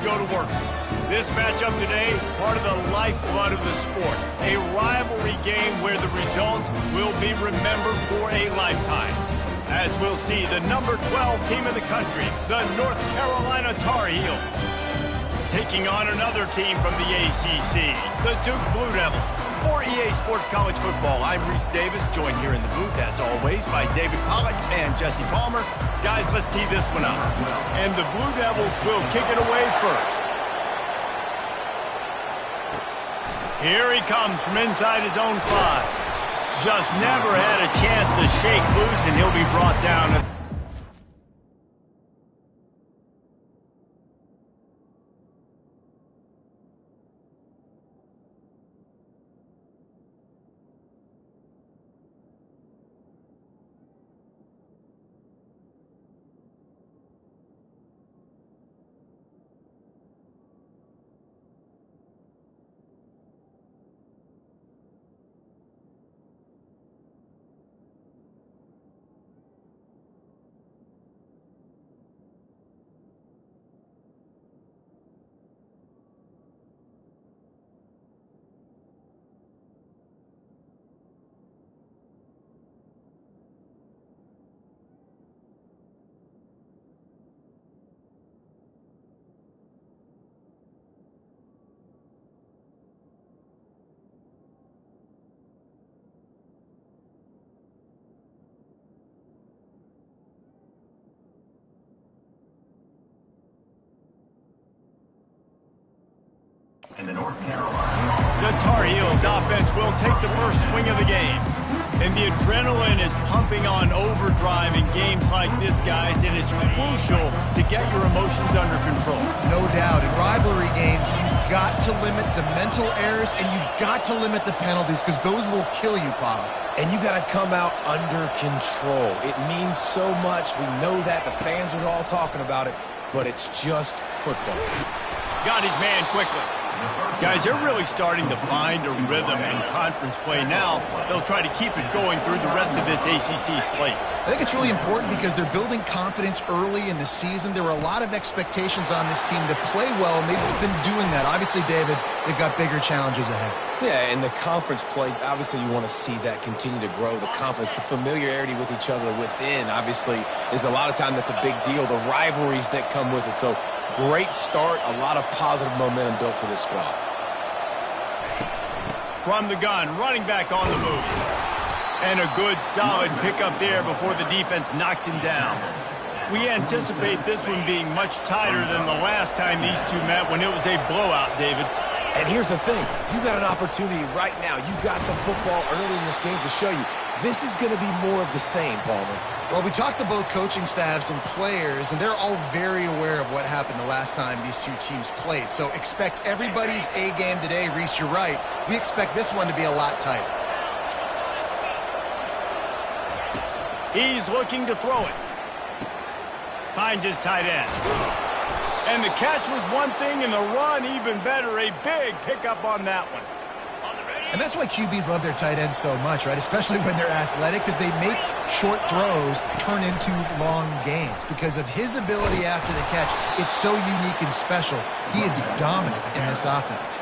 go to work. This matchup today, part of the lifeblood of the sport. A rivalry game where the results will be remembered for a lifetime. As we'll see, the number 12 team in the country, the North Carolina Tar Heels, taking on another team from the ACC, the Duke Blue Devils. For EA Sports College Football, I'm Reese Davis, joined here in the booth, as always, by David Pollack and Jesse Palmer. Guys, let's tee this one up. And the Blue Devils will kick it away first. Here he comes from inside his own 5. Just never had a chance to shake loose, and he'll be brought down. In the North Carolina. The Tar Heels offense will take the first swing of the game. And the adrenaline is pumping on overdrive in games like this, guys, and it's crucial to get your emotions under control. No doubt. In rivalry games, you've got to limit the mental errors and you've got to limit the penalties because those will kill you, Paul. And you got to come out under control. It means so much. We know that. The fans are all talking about it, but it's just football. Got his man quickly. Guys, they're really starting to find a rhythm in conference play now. They'll try to keep it going through the rest of this ACC slate. I think it's really important because they're building confidence early in the season. There were a lot of expectations on this team to play well, and they've been doing that. Obviously, David, they've got bigger challenges ahead. Yeah, and the conference play, obviously you want to see that continue to grow. The confidence, the familiarity with each other within, obviously, is a lot of time that's a big deal. The rivalries that come with it. So, great start, a lot of positive momentum built for this squad. From the gun, running back on the move. And a good, solid pickup there before the defense knocks him down. We anticipate this one being much tighter than the last time these two met when it was a blowout, David. And here's the thing. You got an opportunity right now. You got the football early in this game to show you. This is going to be more of the same, Palmer. Well, we talked to both coaching staffs and players, and they're all very aware of what happened the last time these two teams played. So expect everybody's A game today. Reese, you're right. We expect this one to be a lot tighter. He's looking to throw it. Finds his tight end. And the catch was one thing, and the run even better. A big pickup on that one. And that's why QBs love their tight ends so much, right? Especially when they're athletic, because they make short throws turn into long gains. Because of his ability after the catch, it's so unique and special. He is dominant in this offense.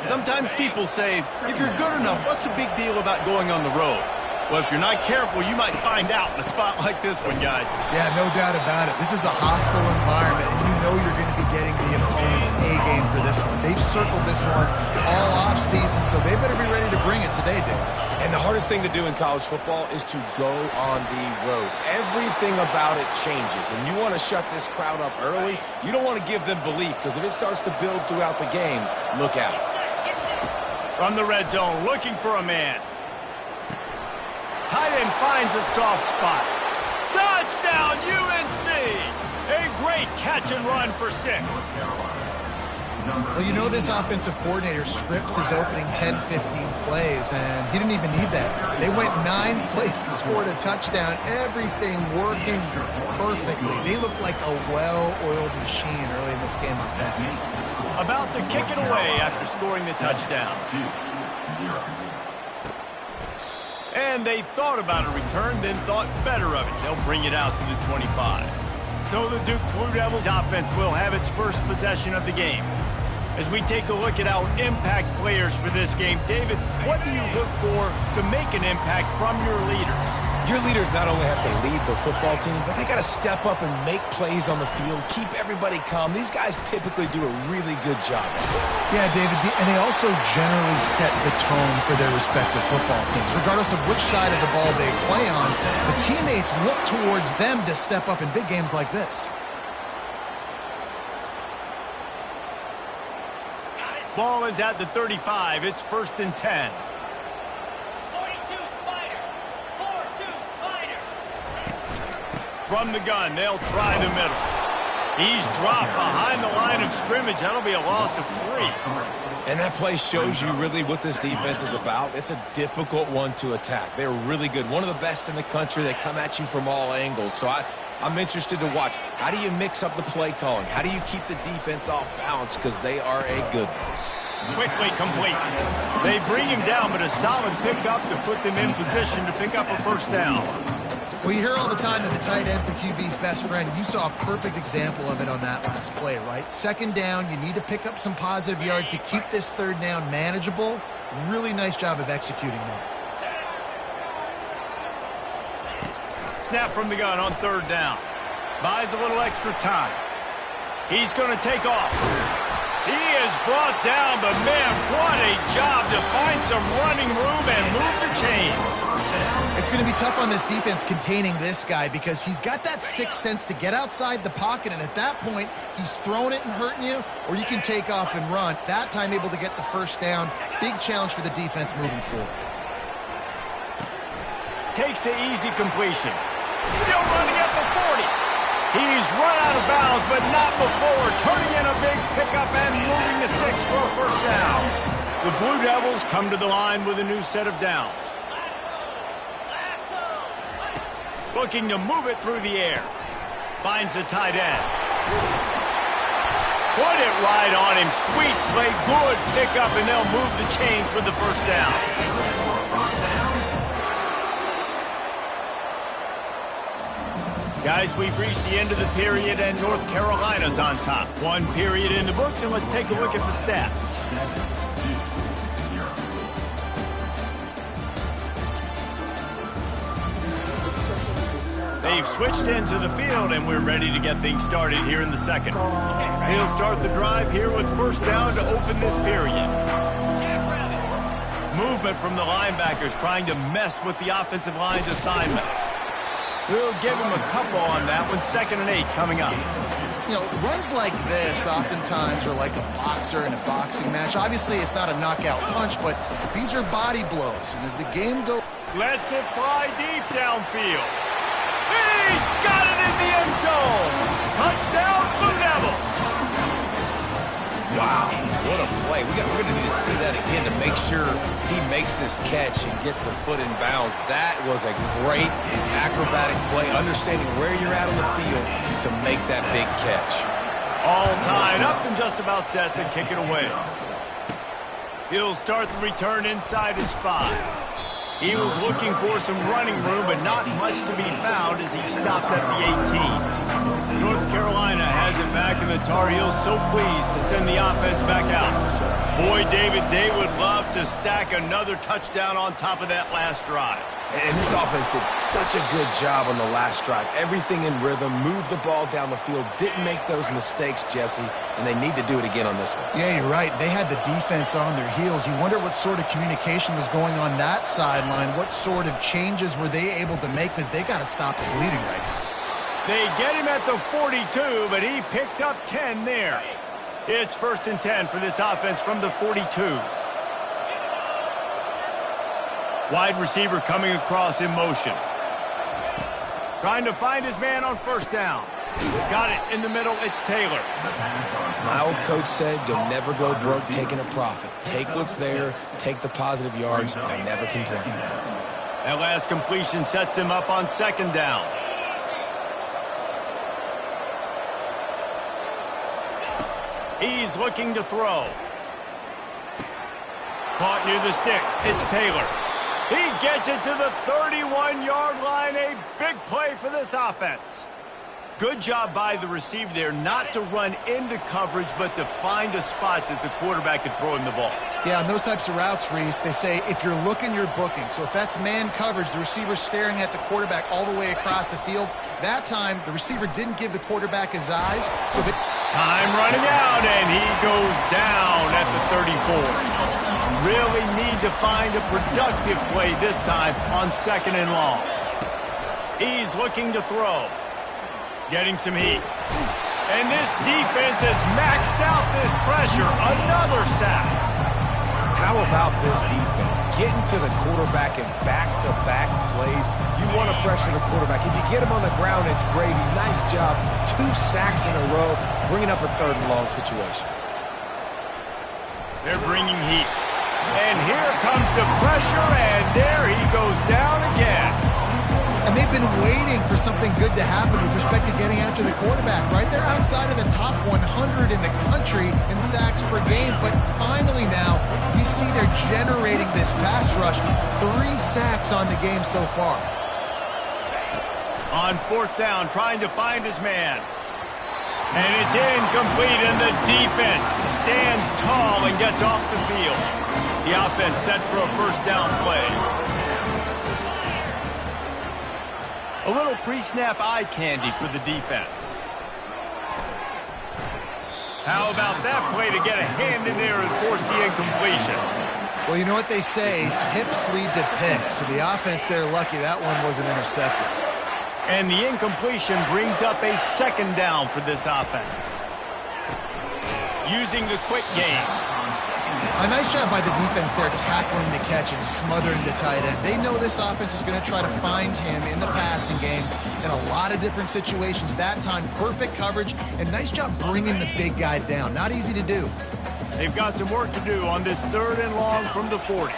Sometimes people say, if you're good enough, what's the big deal about going on the road? Well, if you're not careful, you might find out in a spot like this one, guys. Yeah, no doubt about it. This is a hostile environment, and you know you're going to be getting the opponent's A game for this one. They've circled this one all offseason, so they better be ready to bring it today, Dave. And the hardest thing to do in college football is to go on the road. Everything about it changes, and you want to shut this crowd up early. You don't want to give them belief, because if it starts to build throughout the game, look out. From the red zone, looking for a man. Tight end finds a soft spot. Touchdown, UNC! A great catch and run for 6. Well, you know this offensive coordinator scripts his opening 10, 15 plays, and he didn't even need that. They went 9 plays and scored a touchdown. Everything working perfectly. They look like a well-oiled machine early in this game offensively. About to kick it away after scoring the touchdown. 2-0. And they thought about a return, then thought better of it. They'll bring it out to the 25. So the Duke Blue Devils offense will have its first possession of the game. As we take a look at our impact players for this game, David, what do you look for to make an impact from your leaders? Your leaders not only have to lead the football team, but they got to step up and make plays on the field, keep everybody calm. These guys typically do a really good job. Yeah, David, and they also generally set the tone for their respective football teams. Regardless of which side of the ball they play on, the teammates look towards them to step up in big games like this. Ball is at the 35. It's 1st and 10. 42 Spider. 4-2 Spider. From the gun, they'll try the middle. He's dropped behind the line of scrimmage. That'll be a loss of 3. And that play shows you really what this defense is about. It's a difficult one to attack. They're really good. One of the best in the country. They come at you from all angles. So I'm interested to watch. How do you mix up the play calling? How do you keep the defense off balance? Because they are a good one. Quickly complete. They bring him down, but a solid pickup to put them in position to pick up a first down. Well, you hear all the time that the tight end's the QB's best friend. You saw a perfect example of it on that last play, right? 2nd down, you need to pick up some positive yards to keep this 3rd down manageable. Really nice job of executing that. Snap from the gun on 3rd down. Buys a little extra time. He's going to take off. He is brought down, but man, what a job to find some running room and move the chains. It's going to be tough on this defense containing this guy because he's got that sixth sense to get outside the pocket, and at that point, he's throwing it and hurting you, or you can take off and run. That time able to get the first down. Big challenge for the defense moving forward. Takes the easy completion. Still running at the 40. He's run out of bounds, but not before turning in a big pickup and moving the sticks for a first down. The Blue Devils come to the line with a new set of downs. Looking to move it through the air. Finds the tight end. Put it right on him. Sweet play, good pickup, and they'll move the chains with the first down. Guys, we've reached the end of the period, and North Carolina's on top. 1 period in the books, and let's take a look at the stats. They've switched into the field, and we're ready to get things started here in the second. He'll start the drive here with first down to open this period. Movement from the linebackers trying to mess with the offensive line's assignments. We'll give him a couple on that one. 2nd and 8 coming up. You know, runs like this oftentimes are like a boxer in a boxing match. Obviously, it's not a knockout punch, but these are body blows. And as the game goes... Lets it fly deep downfield. He's got it in the end zone. Touchdown, Blue Devils. Wow, what a play. We're going to need to see that again to make sure he makes this catch and gets the foot in bounds. That was a great acrobatic play, understanding where you're at on the field to make that big catch. All tied up and just about set to kick it away. He'll start the return inside his 5. He was looking for some running room, but not much to be found as he stopped at the 18. North Carolina has it back, and the Tar Heels so pleased to send the offense back out. Boy, David, they would love to stack another touchdown on top of that last drive. And this offense did such a good job on the last drive. Everything in rhythm, moved the ball down the field, didn't make those mistakes, Jesse, and they need to do it again on this one. Yeah, you're right. They had the defense on their heels. You wonder what sort of communication was going on that sideline. What sort of changes were they able to make, because they got to stop the bleeding right now. They get him at the 42, but he picked up 10 there. It's 1st and 10 for this offense from the 42. Wide receiver coming across in motion. Trying to find his man on first down. Got it in the middle. It's Taylor. My old coach said you'll never go broke taking a profit. Take what's there, take the positive yards, and never complain. That last completion sets him up on 2nd down. He's looking to throw. Caught near the sticks. It's Taylor. He gets it to the 31-yard line. A big play for this offense. Good job by the receiver there not to run into coverage, but to find a spot that the quarterback could throw him the ball. Yeah, on those types of routes, Reese, they say if you're looking, you're booking. So if that's man coverage, the receiver's staring at the quarterback all the way across the field. That time, the receiver didn't give the quarterback his eyes. So time running out, and he goes down at the 34. Really need to find a productive play this time on 2nd and long. He's looking to throw. Getting some heat. And this defense has maxed out this pressure. Another sack. How about this defense? Getting to the quarterback in back-to-back plays. You want to pressure the quarterback. If you get him on the ground, it's gravy. Nice job. 2 sacks in a row, bringing up a 3rd and long situation. They're bringing heat. And here comes the pressure, and there he goes down again. And they've been waiting for something good to happen with respect to getting after the quarterback, right? They're outside of the top 100 in the country in sacks per game, but finally now you see they're generating this pass rush. 3 sacks on the game so far. On 4th down, trying to find his man. And it's incomplete, and the defense stands tall and gets off the field. The offense set for a 1st down play. A little pre-snap eye candy for the defense. How about that play to get a hand in there and force the incompletion? Well, you know what they say, tips lead to picks. So the offense, they're lucky that one wasn't intercepted. And the incompletion brings up a 2nd down for this offense. Using the quick game. A nice job by the defense there tackling the catch and smothering the tight end. They know this offense is going to try to find him in the passing game in a lot of different situations. That time, perfect coverage, and nice job bringing the big guy down. Not easy to do. They've got some work to do on this 3rd and long from the 40.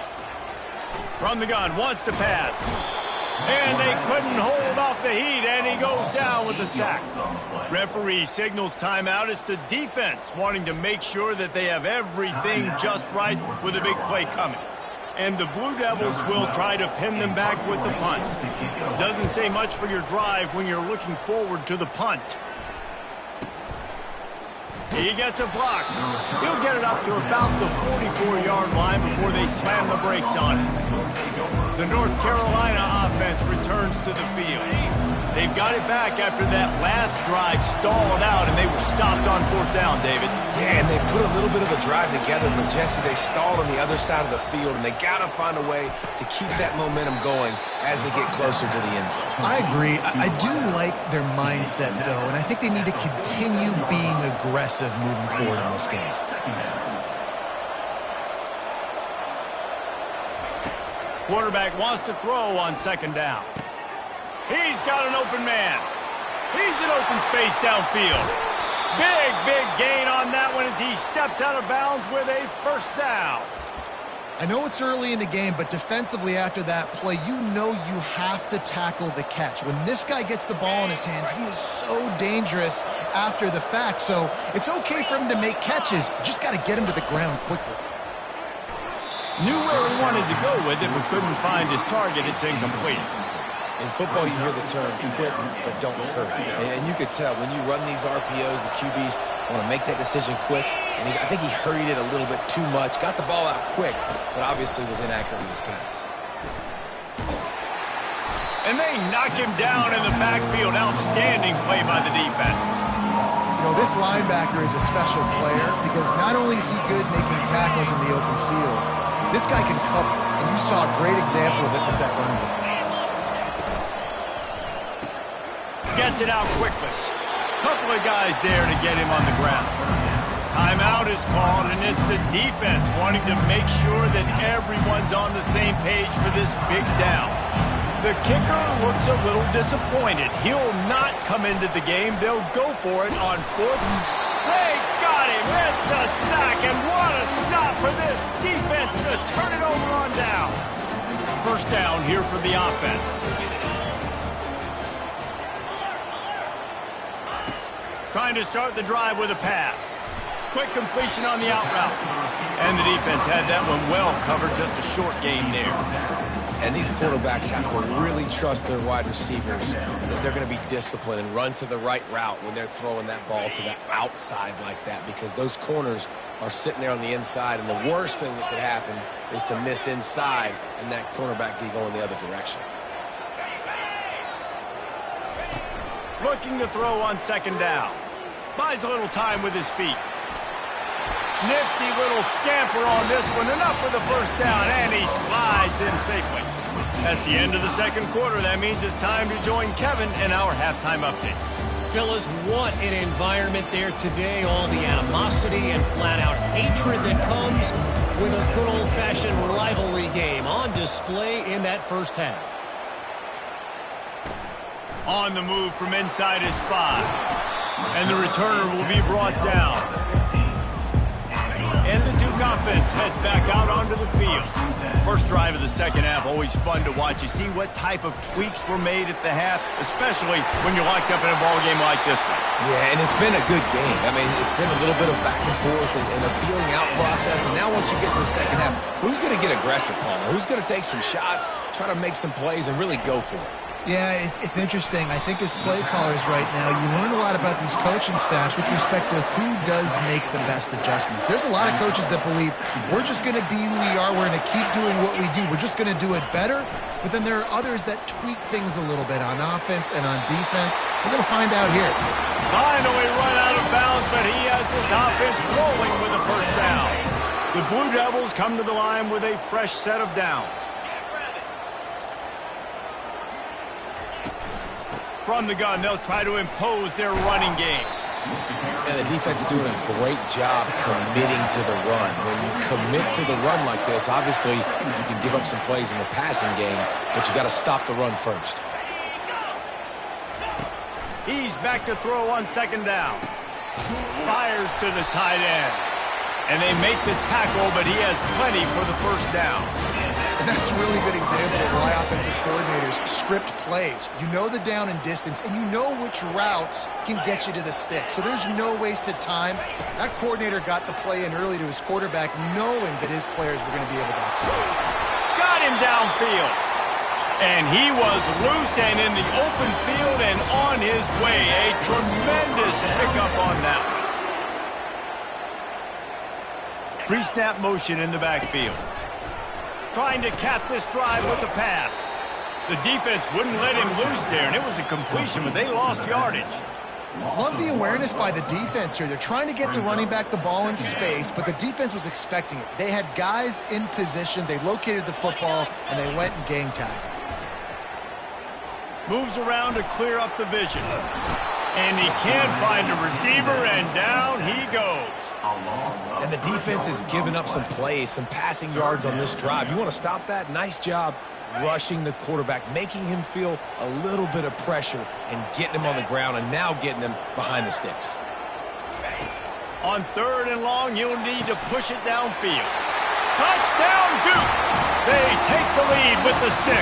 From the gun, wants to pass. And they couldn't hold off the heat, and he goes down with the sack. Referee signals timeout. It's the defense wanting to make sure that they have everything just right with a big play coming. And the Blue Devils will try to pin them back with the punt. Doesn't say much for your drive when you're looking forward to the punt. He gets a block. He'll get it up to about the 44-yard line before they slam the brakes on it. The North Carolina offense returns to the field. They've got it back after that last drive stalled out, and they were stopped on 4th down, David. Yeah, and they put a little bit of a drive together, but Jesse, they stalled on the other side of the field, and they got to find a way to keep that momentum going as they get closer to the end zone. I agree. I do like their mindset, though, and I think they need to continue being aggressive moving forward in this game. Quarterback wants to throw on 2nd down. He's got an open man. He's in open space downfield. Big gain on that one as he steps out of bounds with a 1st down. I know it's early in the game, but defensively after that play, you know you have to tackle the catch. When this guy gets the ball in his hands, he is so dangerous after the fact. So it's okay for him to make catches. You just got to get him to the ground quickly. Knew where he wanted to go with it, but couldn't find his target. It's incomplete. In football, you hear the term quick, but don't hurry. And you could tell when you run these RPOs, the QBs want to make that decision quick. And I think he hurried it a little bit too much. Got the ball out quick, but obviously was inaccurate with his pass. And they knock him down in the backfield. Outstanding play by the defense. You know, this linebacker is a special player because not only is he good making tackles in the open field, this guy can cover. And you saw a great example of it with that running back. Gets it out quickly. Couple of guys there to get him on the ground. Timeout is called, and it's the defense wanting to make sure that everyone's on the same page for this big down. The kicker looks a little disappointed. He'll not come into the game. They'll go for it on 4th. They got him. It's a sack, and what a stop for this defense to turn it over on down. 1st down here for the offense. Trying to start the drive with a pass. Quick completion on the out route. And the defense had that one well covered. Just a short gain there. And these quarterbacks have to really trust their wide receivers that they're going to be disciplined and run to the right route when they're throwing that ball to the outside like that, because those corners are sitting there on the inside, and the worst thing that could happen is to miss inside and that cornerback be going the other direction. Looking to throw on second down. Buys a little time with his feet. Nifty little scamper on this one. Enough for the first down, and he slides in safely. That's the end of the second quarter. That means it's time to join Kevin in our halftime update. Phyllis, what an environment there today. All the animosity and flat-out hatred that comes with a good old-fashioned rivalry game on display in that first half. On the move from inside his 5. And the returner will be brought down. And the Duke offense heads back out onto the field. First drive of the second half, always fun to watch. You see what type of tweaks were made at the half, especially when you're locked up in a ball game like this one. Yeah, and it's been a good game. I mean, it's been a little bit of back and forth and a feeling out process. And now once you get to the second half, who's going to get aggressive, Palmer? Who's going to take some shots, try to make some plays, and really go for it? Yeah, it's interesting. I think as play callers right now, you learn a lot about these coaching staffs with respect to who does make the best adjustments. There's a lot of coaches that believe we're just going to be who we are. We're going to keep doing what we do. We're just going to do it better. But then there are others that tweak things a little bit on offense and on defense. We're going to find out here. Finally run out of bounds, but he has this offense rolling with a first down. The Blue Devils come to the line with a fresh set of downs. From the gun, they'll try to impose their running game. And the defense doing a great job committing to the run. When you commit to the run like this, obviously you can give up some plays in the passing game, but you got to stop the run first. He's back to throw on second down. Fires to the tight end. And they make the tackle, but he has plenty for the first down. And that's a really good example of why offensive coordinators script plays. You know the down and distance, and you know which routes can get you to the stick. So there's no wasted time. That coordinator got the play in early to his quarterback, knowing that his players were going to be able to execute. Got him downfield. And he was loose and in the open field and on his way. A tremendous pickup on that one. Pre-snap motion in the backfield. Trying to cap this drive with the pass. The defense wouldn't let him loose there, and it was a completion, but they lost yardage. Love the awareness by the defense here. They're trying to get the running back the ball in space, but the defense was expecting it. They had guys in position. They located the football, and they went and gang tagged. Moves around to clear up the vision. And he can't find a receiver, and down he goes. And the defense has given up some plays, some passing yards on this drive. You want to stop that? Nice job rushing the quarterback, making him feel a little bit of pressure and getting him on the ground and now getting him behind the sticks. On third and long, you'll need to push it downfield. Touchdown, Duke! They take the lead with the 6.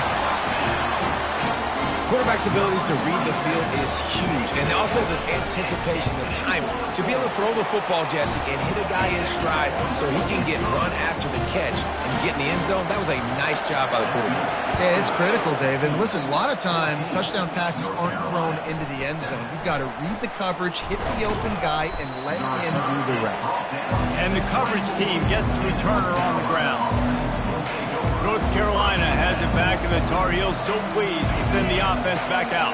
Quarterback's abilities to read the field is huge, and also the anticipation, the timing. To be able to throw the football, Jesse, and hit a guy in stride so he can get run after the catch and get in the end zone, that was a nice job by the quarterback. Yeah, it's critical, Dave. And listen, a lot of times touchdown passes aren't thrown into the end zone. You've got to read the coverage, hit the open guy, and let him do the rest. And the coverage team gets the returner on the ground. North Carolina has it back, and the Tar Heels so pleased to send the offense back out.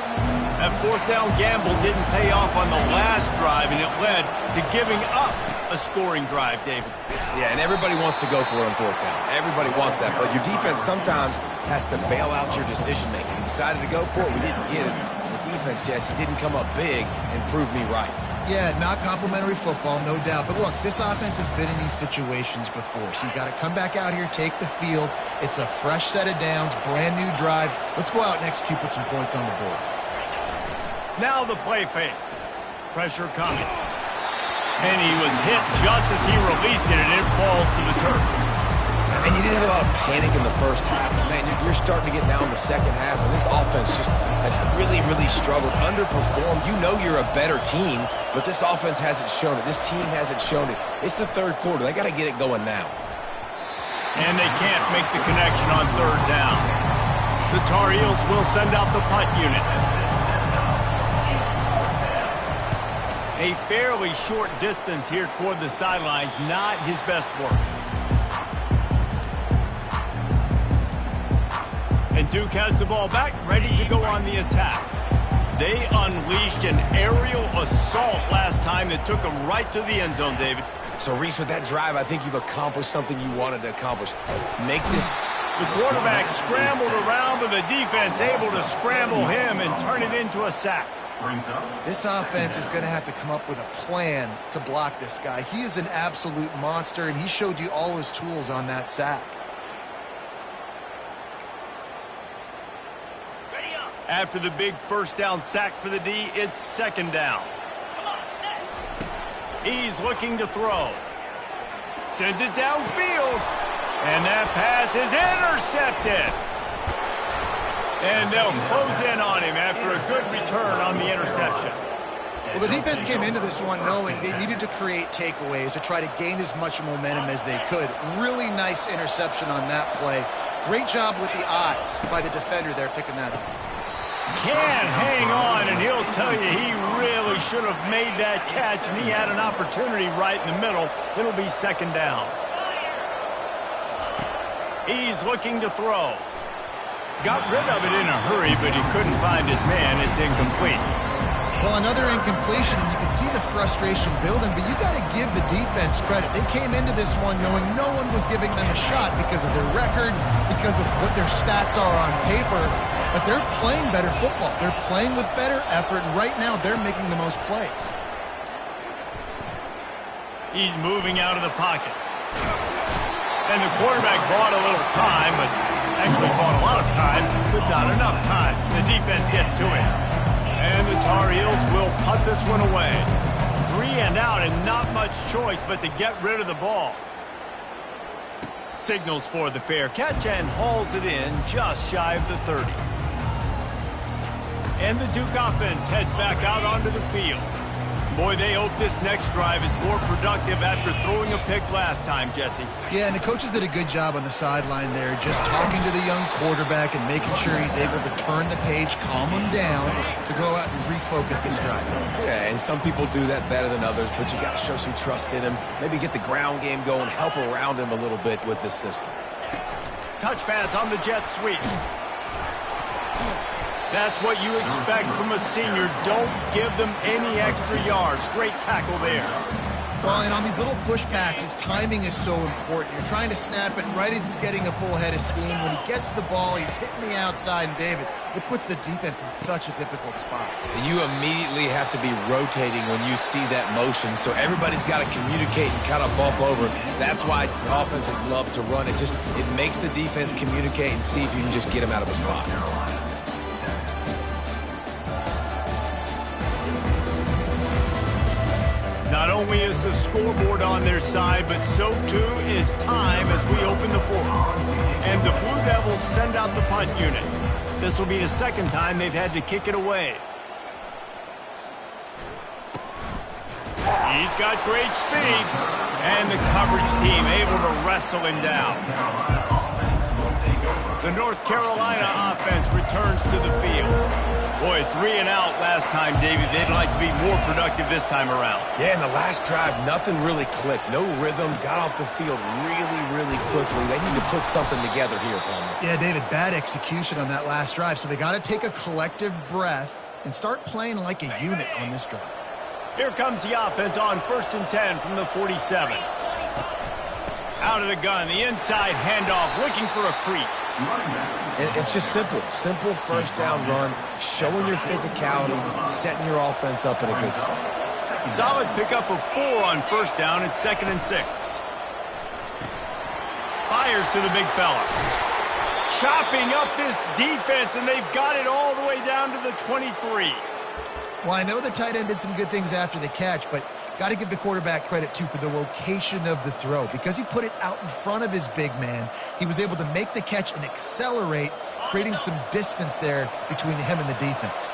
That fourth down gamble didn't pay off on the last drive, and it led to giving up a scoring drive, David. Yeah, and everybody wants to go for it on fourth down. Everybody wants that, but your defense sometimes has to bail out your decision-making. We decided to go for it. We didn't get it. The defense, Jesse, didn't come up big and prove me right. Yeah, not complimentary football, no doubt. But look, this offense has been in these situations before. So you got to come back out here, take the field. It's a fresh set of downs, brand new drive. Let's go out and execute, put some points on the board. Now the play fake. Pressure coming. And he was hit just as he released it, and it falls to the turf. And you didn't have a lot of panic in the first half. Man, you're starting to get now in the second half, and this offense just has really, really struggled, underperformed. You know you're a better team, but this offense hasn't shown it. This team hasn't shown it. It's the third quarter. They got to get it going now. And they can't make the connection on third down. The Tar Heels will send out the punt unit. A fairly short distance here toward the sidelines, not his best work. And Duke has the ball back, ready to go on the attack. They unleashed an aerial assault last time that took them right to the end zone, David. So, Reese, with that drive, I think you've accomplished something you wanted to accomplish. Make this... The quarterback scrambled around, but the defense able to scramble him and turn it into a sack. This offense is going to have to come up with a plan to block this guy. He is an absolute monster, and he showed you all his tools on that sack. After the big first down sack for the D, it's second down. He's looking to throw. Sends it downfield. And that pass is intercepted. And they'll close in on him after a good return on the interception. Well, the defense came into this one knowing they needed to create takeaways to try to gain as much momentum as they could. Really nice interception on that play. Great job with the eyes by the defender there picking that up. Can't hang on, and he'll tell you he really should have made that catch, and he had an opportunity right in the middle. It'll be second down. He's looking to throw. Got rid of it in a hurry, but he couldn't find his man. It's incomplete. Well, another incompletion, and you can see the frustration building, but you got to give the defense credit. They came into this one knowing no one was giving them a shot because of their record, because of what their stats are on paper, but they're playing better football. They're playing with better effort, and right now they're making the most plays. He's moving out of the pocket. And the quarterback bought a little time, but actually bought a lot of time, but not enough time. The defense gets to him. And the Tar Heels will punt this one away. 3 and out, and not much choice but to get rid of the ball. Signals for the fair catch and hauls it in just shy of the 30. And the Duke offense heads back out onto the field. Boy, they hope this next drive is more productive after throwing a pick last time, Jesse. Yeah, and the coaches did a good job on the sideline there, just talking to the young quarterback and making sure he's able to turn the page, calm him down, to go out and refocus this drive. Yeah, and some people do that better than others, but you got to show some trust in him. Maybe get the ground game going, help around him a little bit with this system. Touch pass on the jet sweep. That's what you expect from a senior. Don't give them any extra yards. Great tackle there. Well, and on these little push passes, timing is so important. You're trying to snap it right as he's getting a full head of steam. When he gets the ball, he's hitting the outside, and David, it puts the defense in such a difficult spot. You immediately have to be rotating when you see that motion, so everybody's got to communicate and kind of bump over. That's why offenses love to run it. It makes the defense communicate and see if you can just get him out of a spot. Not only is the scoreboard on their side, but so too is time as we open the fourth. And the Blue Devils send out the punt unit. This will be the second time they've had to kick it away. He's got great speed, and the coverage team able to wrestle him down. The North Carolina offense returns to the field. Boy, 3 and out last time, David. They'd like to be more productive this time around. Yeah, in the last drive, nothing really clicked. No rhythm, got off the field really quickly. They need to put something together here, Palmer. Yeah, David, bad execution on that last drive, so they got to take a collective breath and start playing like a unit on this drive. Here comes the offense on 1st and 10 from the 47. Out of the gun, the inside handoff, looking for a crease. It's just simple first down run, showing your physicality, setting your offense up in a good spot. Solid pickup of 4 on 1st down. It's 2nd and 6. Fires to the big fella. Chopping up this defense, and they've got it all the way down to the 23. Well, I know the tight end did some good things after the catch, but got to give the quarterback credit, too, for the location of the throw. Because he put it out in front of his big man, he was able to make the catch and accelerate, creating some distance there between him and the defense.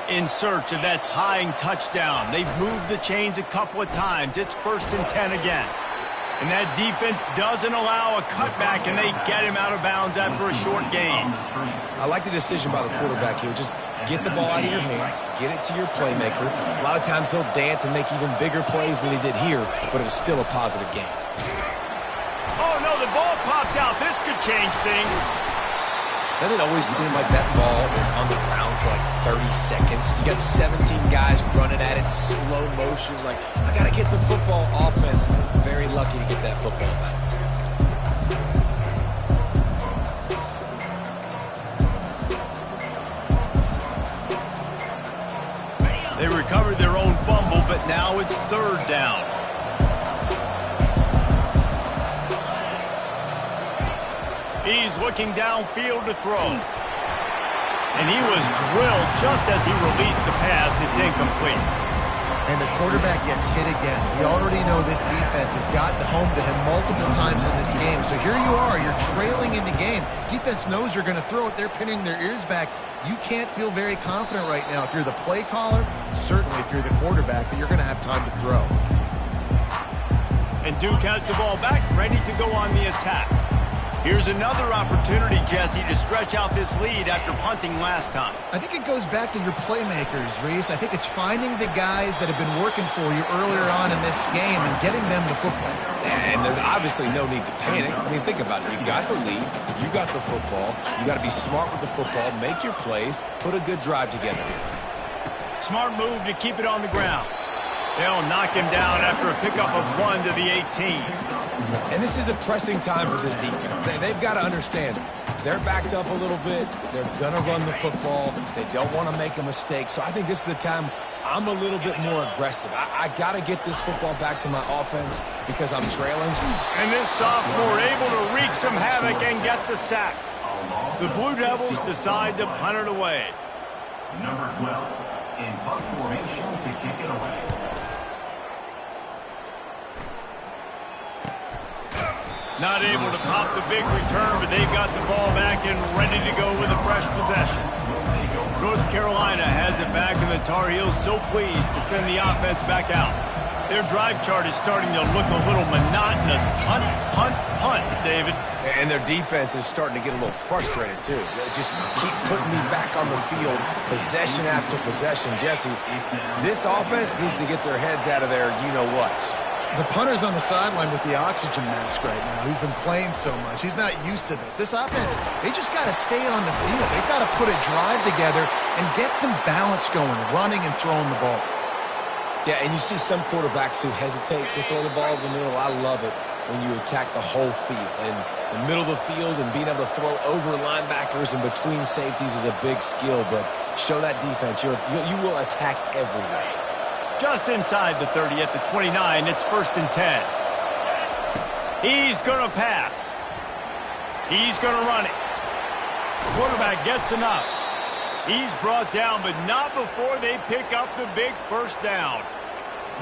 In search of that tying touchdown. They've moved the chains a couple of times. It's 1st and 10 again. And that defense doesn't allow a cutback, and they get him out of bounds after a short gain. I like the decision by the quarterback here. Just get the ball out of your hands, get it to your playmaker. A lot of times he'll dance and make even bigger plays than he did here, but it was still a positive game. Oh, no, the ball popped out. This could change things. Doesn't it always seem like that ball is on the ground for like 30 seconds? You got 17 guys running at it, slow motion. Like, I got to get the football. Offense, very lucky to get that football back. They recovered their own fumble, but now it's third down. He's looking downfield to throw. And he was drilled just as he released the pass. It's incomplete. And the quarterback gets hit again. We already know this defense has gotten home to him multiple times in this game. So here you are. You're trailing in the game. Defense knows you're going to throw it. They're pinning their ears back. You can't feel very confident right now if you're the play caller, certainly if you're the quarterback, that you're going to have time to throw. And Duke has the ball back, ready to go on the attack. Here's another opportunity, Jesse, to stretch out this lead after punting last time. I think it goes back to your playmakers, Reese. I think it's finding the guys that have been working for you earlier on in this game and getting them the football. And there's obviously no need to panic. I mean, think about it. You got the lead. You got the football. You got to be smart with the football. Make your plays. Put a good drive together here. Smart move to keep it on the ground. They'll knock him down after a pickup of 1 to the 18. And this is a pressing time for this defense. They've got to understand they're backed up a little bit. They're going to run the football. They don't want to make a mistake. So I think this is the time I'm a little bit more aggressive. I got to get this football back to my offense because I'm trailing. And this sophomore able to wreak some havoc and get the sack. The Blue Devils decide to punt it away. Number 12 in punt formation to kick it away. Not able to pop the big return, but they've got the ball back and ready to go with a fresh possession. North Carolina has it back, and the Tar Heels so pleased to send the offense back out. Their drive chart is starting to look a little monotonous. Punt, punt, punt, David. And their defense is starting to get a little frustrated, too. They just keep putting me back on the field, possession after possession. Jesse, this offense needs to get their heads out of their you-know-whats. The punter's on the sideline with the oxygen mask right now. He's been playing so much. He's not used to this. This offense, they just got to stay on the field. They've got to put a drive together and get some balance going, running and throwing the ball. Yeah, and you see some quarterbacks who hesitate to throw the ball in the middle. I love it when you attack the whole field. And the middle of the field and being able to throw over linebackers and between safeties is a big skill. But show that defense. You will attack everywhere. Just inside the 30 at the 29, it's 1st and 10. He's going to pass. He's going to run it. Quarterback gets enough. He's brought down, but not before they pick up the big first down.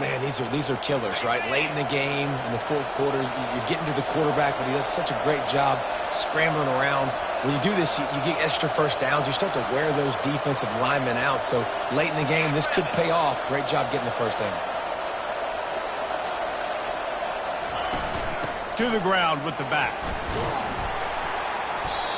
Man, these are killers, right? Late in the game, in the fourth quarter, you're getting to the quarterback, but he does such a great job scrambling around. When you do this, you get extra first downs. You start to wear those defensive linemen out. So late in the game, this could pay off. Great job getting the first down. To the ground with the back.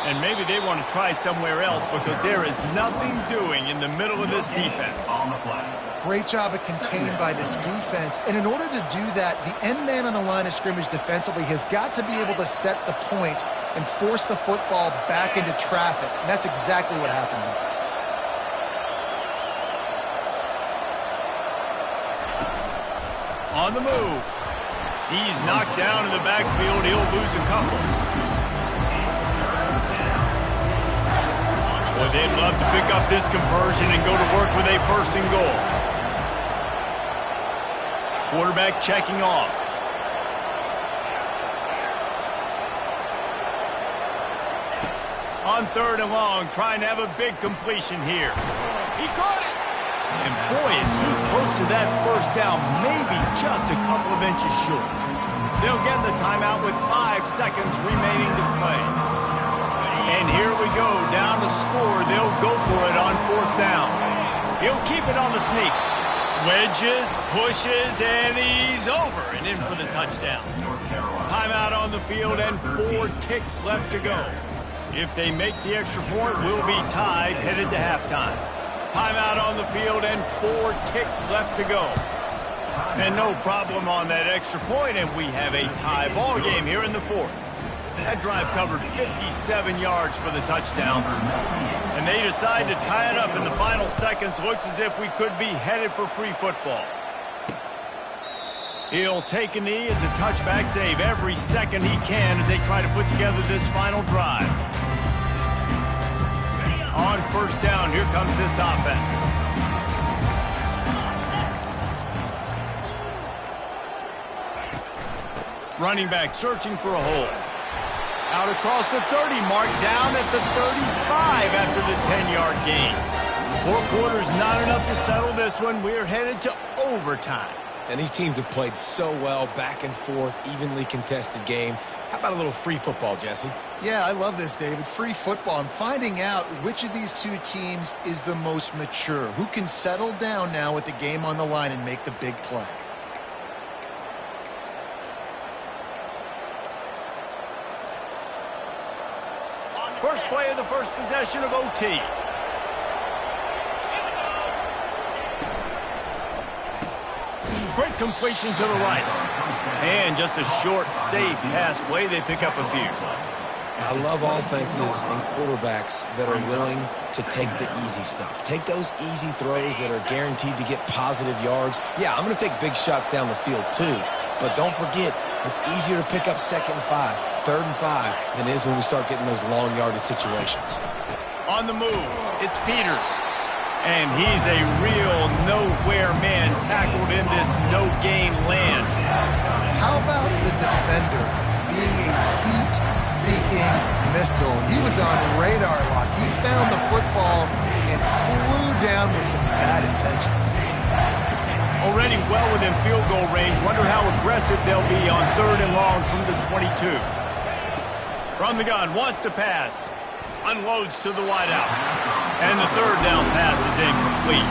And maybe they want to try somewhere else because there is nothing doing in the middle of this defense. On the play. Great job of contained by this defense. And in order to do that, the end man on the line of scrimmage defensively has got to be able to set the point and force the football back into traffic. And that's exactly what happened. On the move. He's knocked down in the backfield. He'll lose a couple. Boy, they'd love to pick up this conversion and go to work with a 1st and goal. Quarterback checking off. On 3rd and long, trying to have a big completion here. He caught it! And boy, is he close to that first down, maybe just a couple of inches short. They'll get the timeout with 5 seconds remaining to play. And here we go, down to score. They'll go for it on 4th down. He'll keep it on the sneak. Wedges, pushes, and he's over and in for the touchdown. Timeout on the field and 4 ticks left to go. If they make the extra point, we'll be tied headed to halftime. Timeout on the field and 4 ticks left to go. And no problem on that extra point, and we have a tie ball game here in the 4th. That drive covered 57 yards for the touchdown. And they decide to tie it up in the final seconds. Looks as if we could be headed for free football. He'll take a knee. It's a touchback save every second he can as they try to put together this final drive. On first down, here comes this offense. Running back searching for a hole. Out across the 30, marked down at the 35 after the 10-yard gain. 4 quarters not enough to settle this one. We're headed to overtime. And these teams have played so well, back and forth, evenly contested game. How about a little free football, Jesse? Yeah, I love this, David. Free football. I'm finding out which of these 2 teams is the most mature, who can settle down now with the game on the line and make the big play. First play of the first possession of OT. Great completion to the right. And just a short, safe pass play. They pick up a few. I love offenses and quarterbacks that are willing to take the easy stuff. Take those easy throws that are guaranteed to get positive yards. Yeah, I'm going to take big shots down the field too. But don't forget, it's easier to pick up 2nd and 5, 3rd and 5 than it is when we start getting those long yardage situations. On the move, it's Peters. And he's a real nowhere man tackled in this no-gain land. How about the defender being a heat-seeking missile? He was on radar lock. He found the football and flew down with some bad intentions. Already well within field goal range. Wonder how aggressive they'll be on 3rd and long from the 22. From the gun, wants to pass. Unloads to the wideout. And the 3rd down pass is incomplete.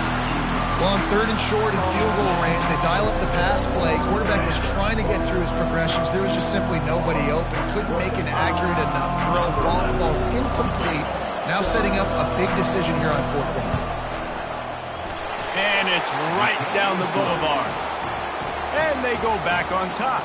Well, on 3rd and short and field goal range, they dial up the pass play. Quarterback was trying to get through his progressions. There was just simply nobody open. Couldn't make an accurate enough throw. Ball's incomplete. Now setting up a big decision here on 4th down. And it's right down the boulevard. And they go back on top.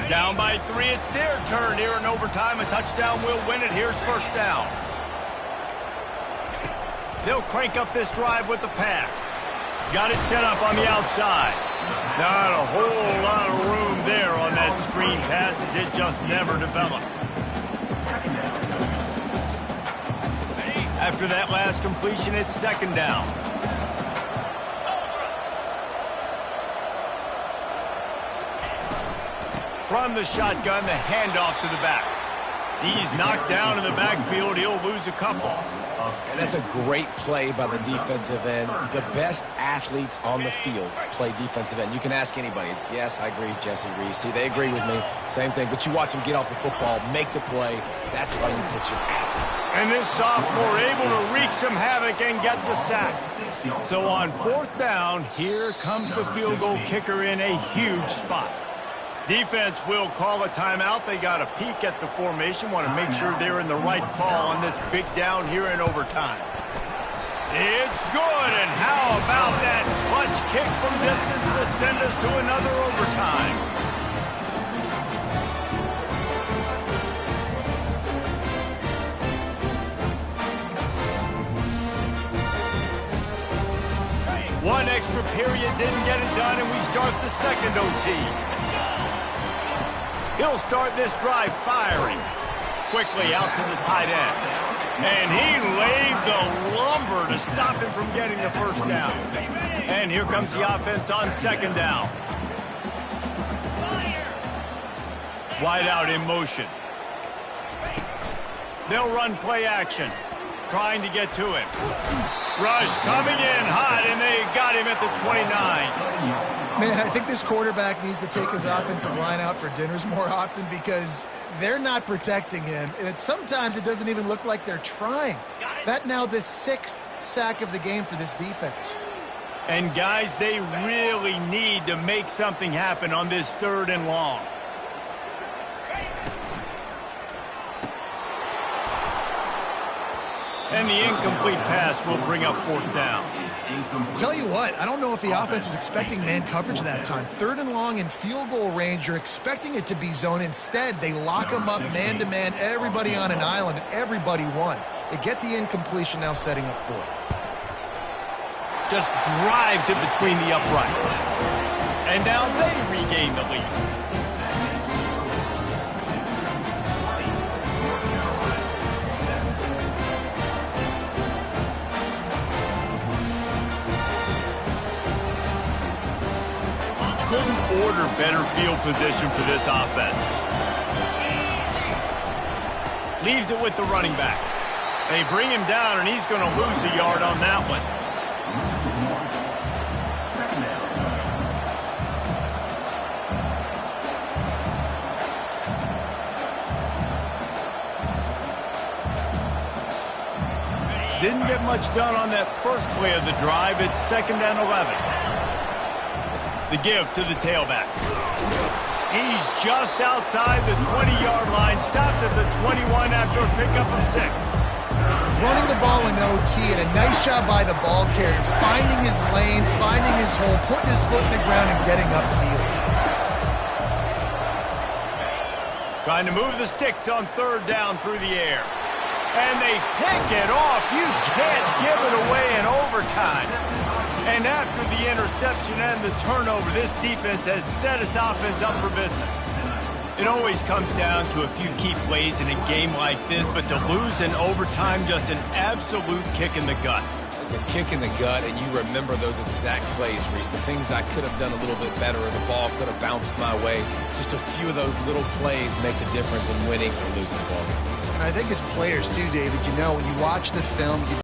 Down by 3, it's their turn here in overtime. A touchdown will win it. Here's first down. They'll crank up this drive with the pass. Got it set up on the outside. Not a whole lot of room there on that screen pass as it just never developed. After that last completion, it's 2nd down. From the shotgun, the handoff to the back. He's knocked down in the backfield. He'll lose a couple. And that's a great play by the defensive end. The best athletes on the field play defensive end. You can ask anybody. Yes, I agree, Jesse Reese. See, they agree with me. Same thing. But you watch them get off the football, make the play. That's why you put your athlete. And this sophomore able to wreak some havoc and get the sack. So on 4th down, here comes the field goal kicker in a huge spot. Defense will call a timeout. They got a peek at the formation. Want to make sure they're in the right call on this big down here in overtime. It's good, and how about that clutch kick from distance to send us to another overtime? One extra period didn't get it done, and we start the 2nd OT. He'll start this drive firing. Quickly out to the tight end. And he laid the lumber to stop him from getting the first down. And here comes the offense on 2nd down. Wide out in motion. They'll run play action, trying to get to him. Rush coming in hot, and they got him at the 29. Man, I think this quarterback needs to take his offensive line out for dinners more often because they're not protecting him. And sometimes it doesn't even look like they're trying. That now the 6th sack of the game for this defense. And, guys, they really need to make something happen on this 3rd and long. And the incomplete pass will bring up 4th down. Tell you what, I don't know if the offense was expecting man coverage that time. 3rd and long in field goal range, you're expecting it to be zone. Instead, they lock them up man-to-man, everybody on an island, and everybody won. They get the incompletion now setting up 4th. Just drives it between the uprights. And now they regain the lead. Couldn't order better field position for this offense. Leaves it with the running back. They bring him down, and he's going to lose a yard on that one. Didn't get much done on that first play of the drive. It's 2nd and 11. The give to the tailback. He's just outside the 20-yard line, stopped at the 21 after a pickup of 6. Running the ball in OT, and a nice job by the ball carrier, finding his lane, finding his hole, putting his foot in the ground, and getting upfield. Trying to move the sticks on 3rd down through the air. And they pick it off. You can't give it away in overtime. And after the interception and the turnover, this defense has set its offense up for business. It always comes down to a few key plays in a game like this, but to lose in overtime, just an absolute kick in the gut. It's a kick in the gut, and you remember those exact plays, Reese. The things I could have done a little bit better, or the ball could have bounced my way. Just a few of those little plays make the difference in winning or losing the ball game. And I think as players too, David, you know, when you watch the film, you